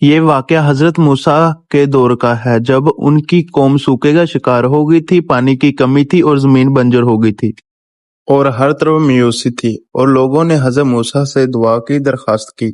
یہ واقعہ حضرت موسیٰ کے دور کا ہے جب ان کی قوم سوکے کا شکار ہو گئی تھی، پانی کی کمی تھی اور زمین بنجر ہو گئی تھی اور ہر طرف میوسی تھی، اور لوگوں نے حضرت موسیٰ سے دعا کی درخواست کی۔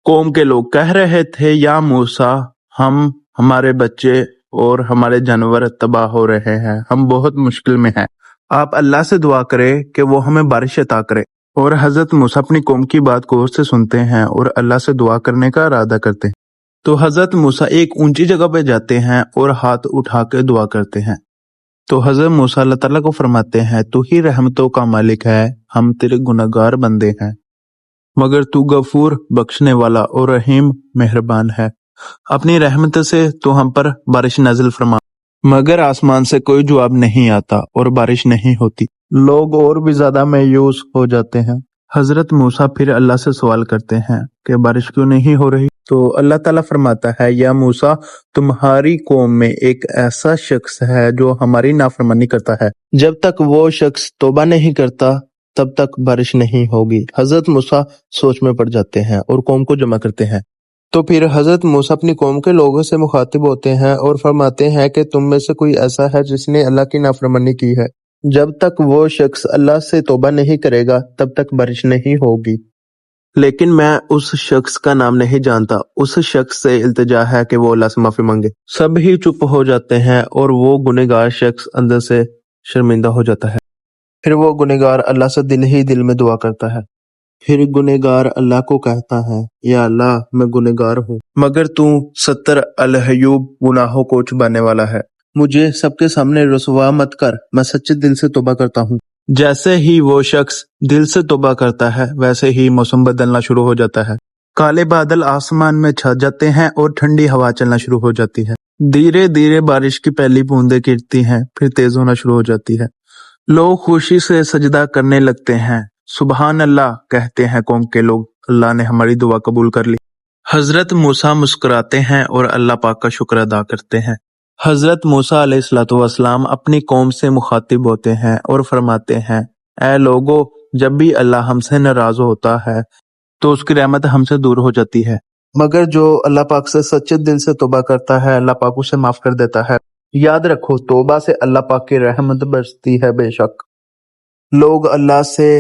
قوم کے لوگ کہہ رہے تھے، یا موسیٰ، ہمارے بچے اور ہمارے جانور تباہ ہو رہے ہیں، ہم بہت مشکل میں ہیں، آپ اللہ سے دعا کریں کہ وہ ہمیں بارش عطا کرے۔ اور حضرت موسیٰ اپنی قوم کی بات غور سے سنتے ہیں اور اللہ سے دعا کرنے کا ارادہ کرتے ہیں۔ تو حضرت موسیٰ ایک اونچی جگہ پہ جاتے ہیں اور ہاتھ اٹھا کے دعا کرتے ہیں۔ تو حضرت موسیٰ اللہ تعالیٰ کو فرماتے ہیں، تو ہی رحمتوں کا مالک ہے، ہم تیرے گناہگار بندے ہیں، مگر تو غفور، بخشنے والا اور رحیم مہربان ہے، اپنی رحمت سے تو ہم پر بارش نازل فرما۔ مگر آسمان سے کوئی جواب نہیں آتا اور بارش نہیں ہوتی، لوگ اور بھی زیادہ مایوس ہو جاتے ہیں۔ حضرت موسیٰ پھر اللہ سے سوال کرتے ہیں کہ بارش کیوں نہیں ہو رہی؟ تو اللہ تعالیٰ فرماتا ہے، یا موسیٰ، تمہاری قوم میں ایک ایسا شخص ہے جو ہماری نافرمانی کرتا ہے، جب تک وہ شخص توبہ نہیں کرتا تب تک بارش نہیں ہوگی۔ حضرت موسیٰ سوچ میں پڑ جاتے ہیں اور قوم کو جمع کرتے ہیں۔ تو پھر حضرت موسیٰ اپنی قوم کے لوگوں سے مخاطب ہوتے ہیں اور فرماتے ہیں کہ تم میں سے کوئی ایسا ہے جس نے اللہ کی نافرمانی کی ہے، جب تک وہ شخص اللہ سے توبہ نہیں کرے گا تب تک بارش نہیں ہوگی۔ لیکن میں اس شخص کا نام نہیں جانتا۔ اس شخص سے التجا ہے کہ وہ اللہ سے معافی مانگے۔ سب ہی چپ ہو جاتے ہیں اور وہ گنہگار شخص اندر سے شرمندہ ہو جاتا ہے۔ پھر وہ گنہگار اللہ سے دل ہی دل میں دعا کرتا ہے۔ پھر گنہگار اللہ کو کہتا ہے، یا اللہ، میں گنہگار ہوں، مگر تو ستر العیوب گناہوں کو چھپانے والا ہے، مجھے سب کے سامنے رسوا مت کر، میں سچے دل سے توبہ کرتا ہوں۔ جیسے ہی وہ شخص دل سے توبہ کرتا ہے ویسے ہی موسم بدلنا شروع ہو جاتا ہے، کالے بادل آسمان میں چھا جاتے ہیں اور ٹھنڈی ہوا چلنا شروع ہو جاتی ہے، دھیرے دھیرے بارش کی پہلی بوندیں گرتی ہیں، پھر تیز ہونا شروع ہو جاتی ہے، لوگ خوشی سے سجدہ کرنے لگتے ہیں، سبحان اللہ کہتے ہیں قوم کے لوگ، اللہ نے ہماری دعا قبول کر لی۔ حضرت موسیٰ مسکراتے ہیں اور اللہ پاک کا شکر ادا کرتے ہیں۔ حضرت موسیٰ علیہ السلام اپنی قوم سے مخاطب ہوتے ہیں اور فرماتے ہیں، اے لوگو، جب بھی اللہ ہم سے ناراض ہوتا ہے تو اس کی رحمت ہم سے دور ہو جاتی ہے، مگر جو اللہ پاک سے سچے دل سے توبہ کرتا ہے اللہ پاک اسے معاف کر دیتا ہے۔ یاد رکھو، توبہ سے اللہ پاک کی رحمت برستی ہے۔ بے شک لوگ اللہ سے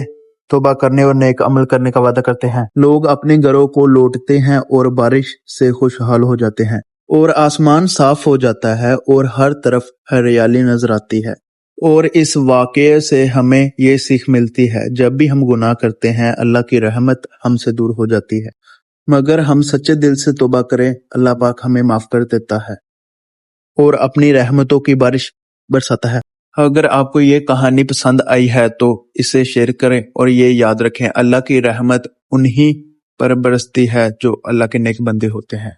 توبہ کرنے اور نیک عمل کرنے کا وعدہ کرتے ہیں، لوگ اپنے گھروں کو لوٹتے ہیں اور بارش سے خوشحال ہو جاتے ہیں، اور آسمان صاف ہو جاتا ہے اور ہر طرف ہریالی نظر آتی ہے۔ اور اس واقعے سے ہمیں یہ سیکھ ملتی ہے، جب بھی ہم گناہ کرتے ہیں اللہ کی رحمت ہم سے دور ہو جاتی ہے، مگر ہم سچے دل سے توبہ کریں اللہ پاک ہمیں معاف کر دیتا ہے اور اپنی رحمتوں کی بارش برساتا ہے۔ اگر آپ کو یہ کہانی پسند آئی ہے تو اسے شیئر کریں، اور یہ یاد رکھیں، اللہ کی رحمت انہی پر برستی ہے جو اللہ کے نیک بندے ہوتے ہیں۔